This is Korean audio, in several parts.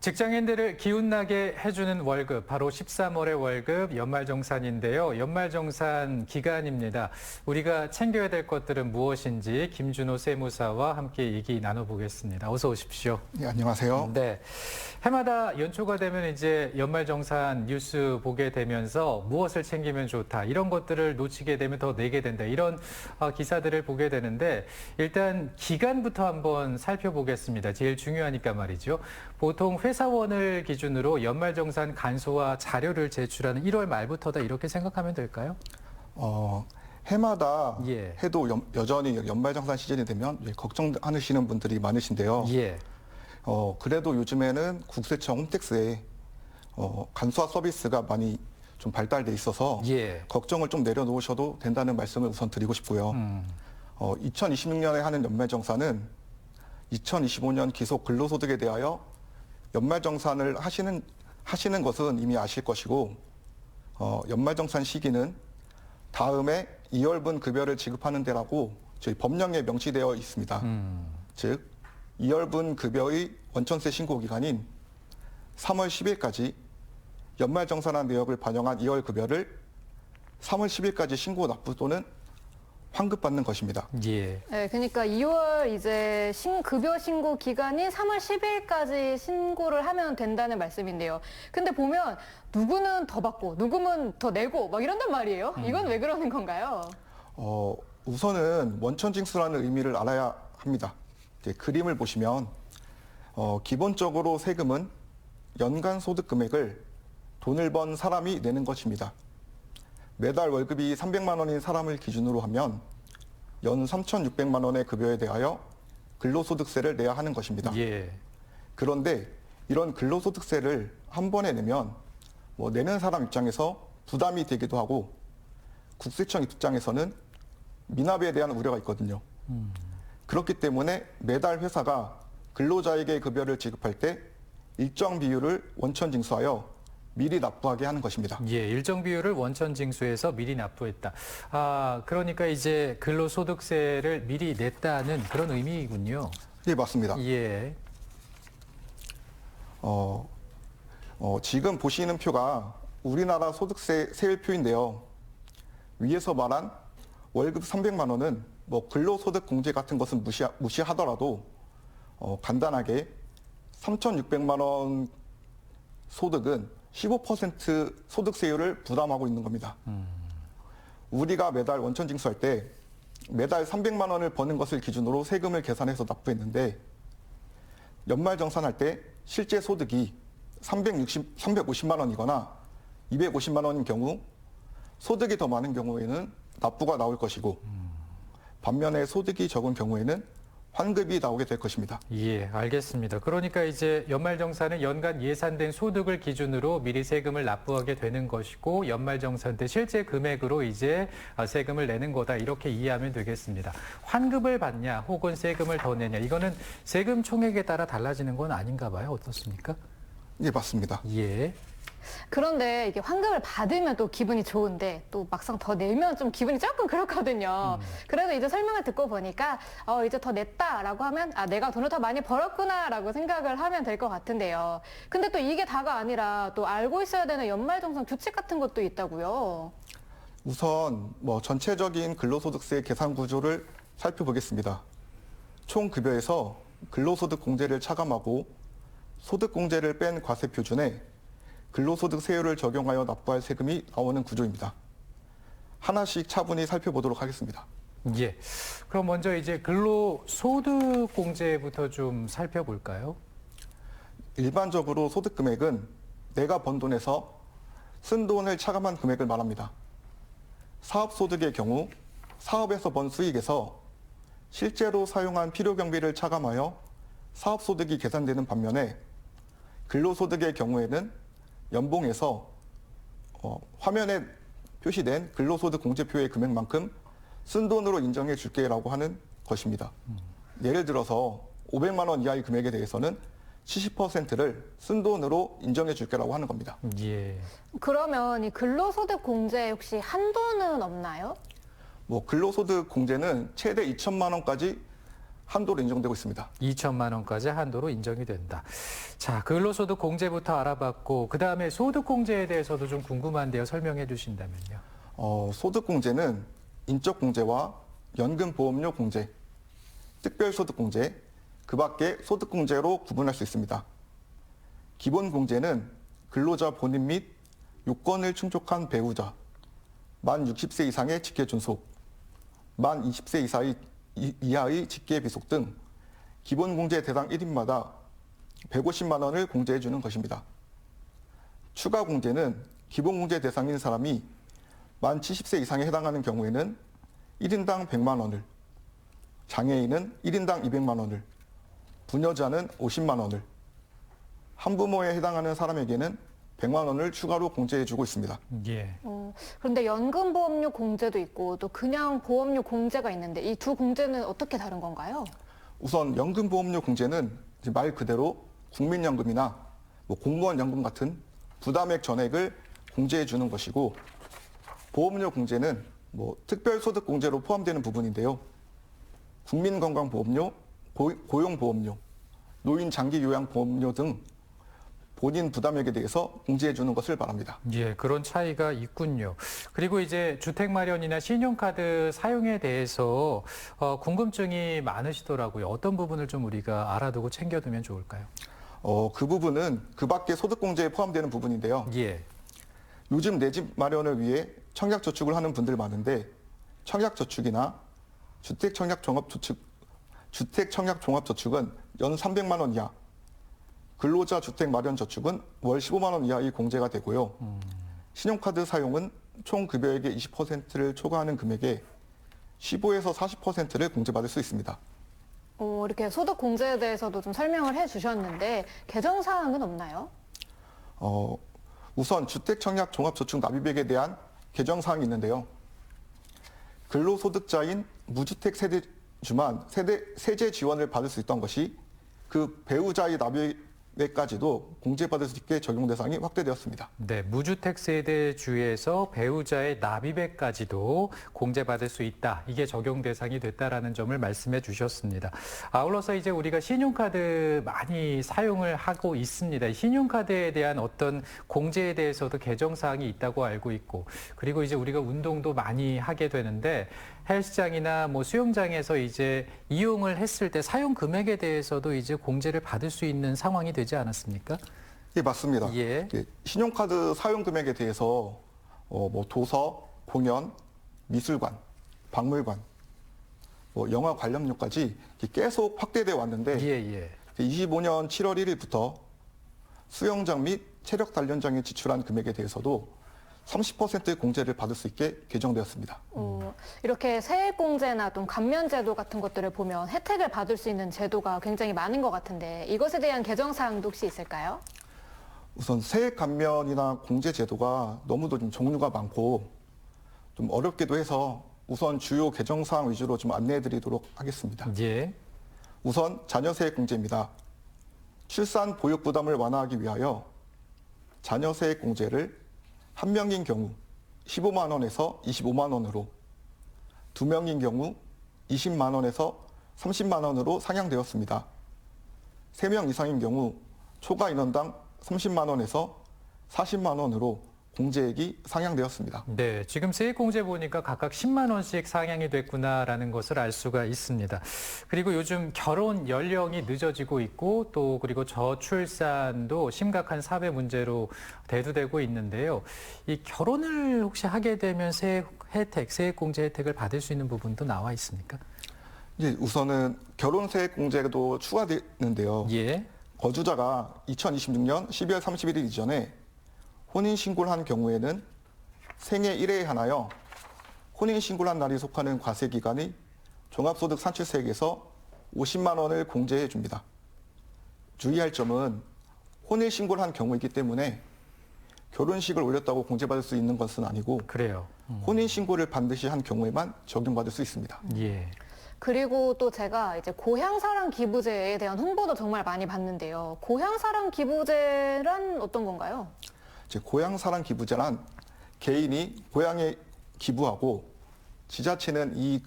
직장인들을 기운나게 해주는 월급, 바로 13월의 월급 연말정산인데요. 연말정산 기간입니다. 우리가 챙겨야 될 것들은 무엇인지 김준호 세무사와 함께 얘기 나눠보겠습니다. 어서 오십시오. 네, 안녕하세요. 네. 해마다 연초가 되면 이제 연말정산 뉴스 보게 되면서 무엇을 챙기면 좋다, 이런 것들을 놓치게 되면 더 내게 된다, 이런 기사들을 보게 되는데, 일단 기간부터 한번 살펴보겠습니다. 제일 중요하니까 말이죠. 보통 회사원을 기준으로 연말정산 간소화 자료를 제출하는 1월 말부터다, 이렇게 생각하면 될까요? 해마다 예. 해도 여전히 연말정산 시즌이 되면 걱정하시는 분들이 많으신데요. 예. 그래도 요즘에는 국세청 홈택스에 간소화 서비스가 많이 좀 발달돼 있어서 예. 걱정을 좀 내려놓으셔도 된다는 말씀을 우선 드리고 싶고요. 2026년에 하는 연말정산은 2025년 기속 근로소득에 대하여 연말정산을 하시는 것은 이미 아실 것이고, 연말정산 시기는 다음에 2월분 급여를 지급하는 데라고 저희 법령에 명시되어 있습니다. 즉 2월분 급여의 원천세 신고 기간인 3월 10일까지 연말정산한 내역을 반영한 2월 급여를 3월 10일까지 신고 납부 또는 환급받는 것입니다. 예. 네, 그러니까 2월 이제 급여 신고 기간인 3월 10일까지 신고를 하면 된다는 말씀인데요. 근데 보면 누구는 더 받고 누구는 더 내고 막 이런단 말이에요. 이건 왜 그러는 건가요? 우선은 원천징수라는 의미를 알아야 합니다. 그림을 보시면 기본적으로 세금은 연간 소득 금액을 돈을 번 사람이 내는 것입니다. 매달 월급이 300만 원인 사람을 기준으로 하면 연 3,600만 원의 급여에 대하여 근로소득세를 내야 하는 것입니다. 예. 그런데 이런 근로소득세를 한 번에 내면 내는 사람 입장에서 부담이 되기도 하고, 국세청 입장에서는 미납에 대한 우려가 있거든요. 그렇기 때문에 매달 회사가 근로자에게 급여를 지급할 때 일정 비율을 원천징수하여 미리 납부하게 하는 것입니다. 예, 일정 비율을 원천징수해서 미리 납부했다. 그러니까 이제 근로소득세를 미리 냈다는 그런 의미이군요. 예, 맞습니다. 예. 지금 보시는 표가 우리나라 소득세 세율표인데요. 위에서 말한 월급 300만 원은 근로소득 공제 같은 것은 무시하더라도 간단하게 3,600만 원 소득은 15% 소득세율을 부담하고 있는 겁니다. 우리가 매달 원천징수할 때 매달 300만 원을 버는 것을 기준으로 세금을 계산해서 납부했는데, 연말정산할 때 실제 소득이 350만 원이거나 250만 원인 경우 소득이 더 많은 경우에는 납부가 나올 것이고, 반면에 소득이 적은 경우에는 환급이 나오게 될 것입니다. 예, 알겠습니다. 그러니까 이제 연말정산은 연간 예산된 소득을 기준으로 미리 세금을 납부하게 되는 것이고, 연말정산 때 실제 금액으로 이제 세금을 내는 거다, 이렇게 이해하면 되겠습니다. 환급을 받냐 혹은 세금을 더 내냐, 이거는 세금 총액에 따라 달라지는 건 아닌가 봐요. 어떻습니까? 예, 맞습니다. 예. 그런데 이게 환급을 받으면 또 기분이 좋은데 또 막상 더 내면 좀 기분이 조금 그렇거든요. 그래도 이제 설명을 듣고 보니까 이제 더 냈다라고 하면 내가 돈을 더 많이 벌었구나라고 생각을 하면 될 것 같은데요. 근데 또 이게 다가 아니라 또 알고 있어야 되는 연말정산 규칙 같은 것도 있다고요. 우선 전체적인 근로소득세 계산 구조를 살펴보겠습니다. 총 급여에서 근로소득 공제를 차감하고 소득 공제를 뺀 과세 표준에 근로소득 세율을 적용하여 납부할 세금이 나오는 구조입니다. 하나씩 차분히 살펴보도록 하겠습니다. 예. 그럼 먼저 이제 근로소득 공제부터 좀 살펴볼까요? 일반적으로 소득 금액은 내가 번 돈에서 쓴 돈을 차감한 금액을 말합니다. 사업소득의 경우 사업에서 번 수익에서 실제로 사용한 필요경비를 차감하여 사업소득이 계산되는 반면에, 근로소득의 경우에는 연봉에서 화면에 표시된 근로소득 공제표의 금액만큼 쓴 돈으로 인정해 줄게라고 하는 것입니다. 예를 들어서 500만 원 이하의 금액에 대해서는 70%를 쓴 돈으로 인정해 줄게라고 하는 겁니다. 예. 그러면 이 근로소득 공제 혹시 한도는 없나요? 근로소득 공제는 최대 2천만 원까지 한도로 인정되고 있습니다. 2천만 원까지 한도로 인정이 된다. 자, 근로소득 공제부터 알아봤고 그다음에 소득 공제에 대해서도 좀 궁금한데요. 설명해 주신다면요. 소득 공제는 인적 공제와 연금 보험료 공제, 특별소득 공제, 그 밖에 소득 공제로 구분할 수 있습니다. 기본 공제는 근로자 본인 및 요건을 충족한 배우자, 만 60세 이상의 직계 존속, 만 20세 이하의 직계 비속 등 기본 공제 대상 1인마다 150만 원을 공제해 주는 것입니다. 추가 공제는 기본 공제 대상인 사람이 만 70세 이상에 해당하는 경우에는 1인당 100만 원을, 장애인은 1인당 200만 원을, 부녀자는 50만 원을, 한부모에 해당하는 사람에게는 100만 원을 추가로 공제해주고 있습니다. 예. 그런데 연금보험료 공제도 있고 또 그냥 보험료 공제가 있는데 이 두 공제는 어떻게 다른 건가요? 우선 연금보험료 공제는 이제 말 그대로 국민연금이나 공무원연금 같은 부담액 전액을 공제해주는 것이고, 보험료 공제는 특별소득 공제로 포함되는 부분인데요. 국민건강보험료, 고용보험료, 노인 장기요양보험료 등 본인 부담액에 대해서 공제해 주는 것을 말합니다. 예, 그런 차이가 있군요. 그리고 이제 주택 마련이나 신용카드 사용에 대해서 궁금증이 많으시더라고요. 어떤 부분을 좀 우리가 알아두고 챙겨두면 좋을까요? 그 부분은 그 밖에 소득 공제에 포함되는 부분인데요. 예. 요즘 내 집 마련을 위해 청약저축을 하는 분들 많은데, 청약저축이나 주택청약종합저축은 연 300만 원 이하, 근로자 주택 마련 저축은 월 15만 원 이하의 공제가 되고요. 신용카드 사용은 총 급여액의 20%를 초과하는 금액에 15에서 40%를 공제받을 수 있습니다. 이렇게 소득 공제에 대해서도 좀 설명을 해주셨는데 개정 사항은 없나요? 우선 주택청약 종합저축 납입액에 대한 개정 사항이 있는데요. 근로소득자인 무주택 세대주만 세제 지원을 받을 수 있던 것이 그 배우자의 납입액까지도 공제받을 수 있게 적용 대상이 확대되었습니다. 네, 무주택 세대주에서 배우자의 납입액까지도 공제받을 수 있다. 이게 적용 대상이 됐다라는 점을 말씀해 주셨습니다. 아울러서 이제 우리가 신용카드 많이 사용을 하고 있습니다. 신용카드에 대한 어떤 공제에 대해서도 개정 사항이 있다고 알고 있고, 그리고 이제 우리가 운동도 많이 하게 되는데 헬스장이나 수영장에서 이제 이용을 했을 때 사용 금액에 대해서도 이제 공제를 받을 수 있는 상황이 되지 않았습니까? 예, 맞습니다. 예. 신용카드 사용 금액에 대해서 도서, 공연, 미술관, 박물관, 영화 관람료까지 계속 확대되어 왔는데, 예. 25년 7월 1일부터 수영장 및 체력 단련장에 지출한 금액에 대해서도 30% 공제를 받을 수 있게 개정되었습니다. 이렇게 세액공제나 또 감면제도 같은 것들을 보면 혜택을 받을 수 있는 제도가 굉장히 많은 것 같은데 이것에 대한 개정 사항도 혹시 있을까요? 우선 세액 감면이나 공제 제도가 너무도 좀 종류가 많고 좀 어렵기도 해서 우선 주요 개정 사항 위주로 좀 안내해 드리도록 하겠습니다. 예. 우선 자녀 세액 공제입니다. 출산 보육 부담을 완화하기 위하여 자녀 세액 공제를 한 명인 경우 15만 원에서 25만 원으로, 두 명인 경우 20만 원에서 30만 원으로 상향되었습니다. 세 명 이상인 경우 초과 인원당 30만 원에서 40만 원으로 공제액이 상향되었습니다. 네, 지금 세액공제 보니까 각각 10만 원씩 상향이 됐구나라는 것을 알 수가 있습니다. 그리고 요즘 결혼 연령이 늦어지고 있고 또 그리고 저출산도 심각한 사회 문제로 대두되고 있는데요. 이 결혼을 혹시 하게 되면 세액공제 혜택을 받을 수 있는 부분도 나와 있습니까? 예, 우선은 결혼 세액 공제도 추가되는데요. 예. 거주자가 2026년 12월 31일 이전에 혼인신고를 한 경우에는 생애 1회에 한하여 혼인신고를 한 날이 속하는 과세기간의 종합소득 산출세액에서 50만 원을 공제해 줍니다. 주의할 점은 혼인신고를 한 경우이기 때문에 결혼식을 올렸다고 공제받을 수 있는 것은 아니고 그래요. 혼인신고를 반드시 한 경우에만 적용받을 수 있습니다. 예. 그리고 또 제가 이제 고향사랑 기부제에 대한 홍보도 정말 많이 봤는데요. 고향사랑 기부제란 어떤 건가요? 고향사랑 기부제란 개인이 고향에 기부하고 지자체는 이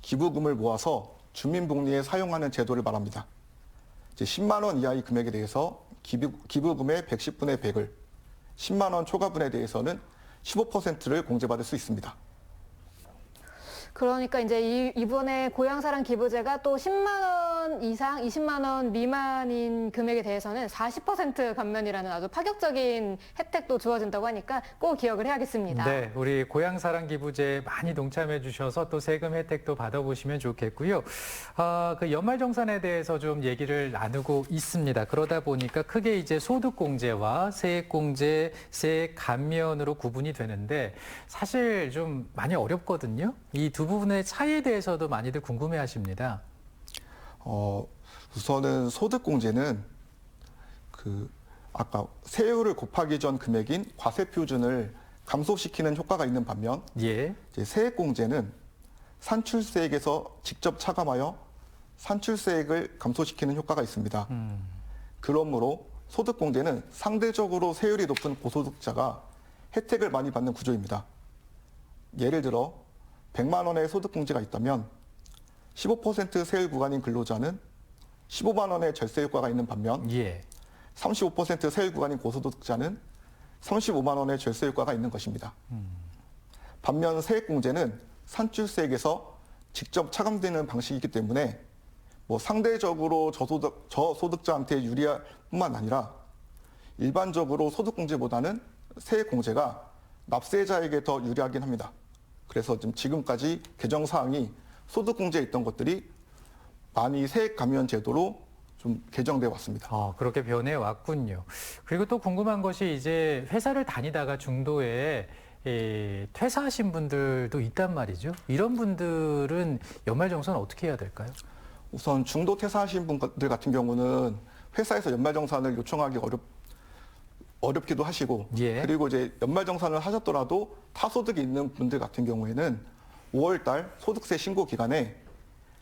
기부금을 모아서 주민복리에 사용하는 제도를 말합니다. 이제 10만 원 이하의 금액에 대해서 기부금의 110분의 100을, 10만 원 초과분에 대해서는 15%를 공제받을 수 있습니다. 그러니까 이제 이번에 고향사랑 기부제가 또 10만 원 이상, 20만 원 미만인 금액에 대해서는 40% 감면이라는 아주 파격적인 혜택도 주어진다고 하니까 꼭 기억을 해야겠습니다. 네, 우리 고향사랑 기부제 많이 동참해 주셔서 또 세금 혜택도 받아보시면 좋겠고요. 그 연말정산에 대해서 좀 얘기를 나누고 있습니다. 그러다 보니까 크게 이제 소득공제와 세액공제, 세액 감면으로 구분이 되는데 사실 좀 많이 어렵거든요. 이 두 부분의 차이에 대해서도 많이들 궁금해하십니다. 우선은 소득공제는 아까 세율을 곱하기 전 금액인 과세표준을 감소시키는 효과가 있는 반면, 예. 이제 세액공제는 산출세액에서 직접 차감하여 산출세액을 감소시키는 효과가 있습니다. 그러므로 소득공제는 상대적으로 세율이 높은 고소득자가 혜택을 많이 받는 구조입니다. 예를 들어 100만 원의 소득공제가 있다면 15% 세율 구간인 근로자는 15만 원의 절세 효과가 있는 반면 예. 35% 세율 구간인 고소득자는 35만 원의 절세 효과가 있는 것입니다. 반면 세액공제는 산출세액에서 직접 차감되는 방식이기 때문에 상대적으로 저소득자한테 유리할 뿐만 아니라 일반적으로 소득공제보다는 세액공제가 납세자에게 더 유리하긴 합니다. 그래서 지금까지 개정사항이 소득공제에 있던 것들이 많이 세액 감면 제도로 좀 개정돼 왔습니다. 그렇게 변해 왔군요. 그리고 또 궁금한 것이 이제 회사를 다니다가 중도에 퇴사하신 분들도 있단 말이죠. 이런 분들은 연말정산 어떻게 해야 될까요? 우선 중도 퇴사하신 분들 같은 경우는 회사에서 연말정산을 요청하기 어렵기도 하시고, 예. 그리고 이제 연말정산을 하셨더라도 타소득이 있는 분들 같은 경우에는 5월달 소득세 신고 기간에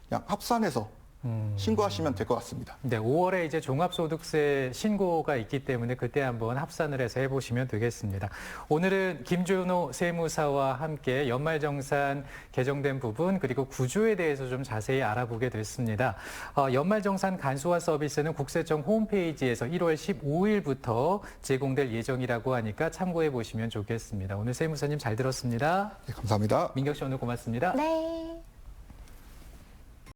그냥 합산해서 신고하시면 될 것 같습니다. 네, 5월에 이제 종합소득세 신고가 있기 때문에 그때 한번 합산을 해서 해보시면 되겠습니다. 오늘은 김준호 세무사와 함께 연말정산 개정된 부분 그리고 구조에 대해서 좀 자세히 알아보게 됐습니다. 연말정산 간소화 서비스는 국세청 홈페이지에서 1월 15일부터 제공될 예정이라고 하니까 참고해 보시면 좋겠습니다. 오늘 세무사님 잘 들었습니다. 네, 감사합니다. 민경 씨 오늘 고맙습니다. 네.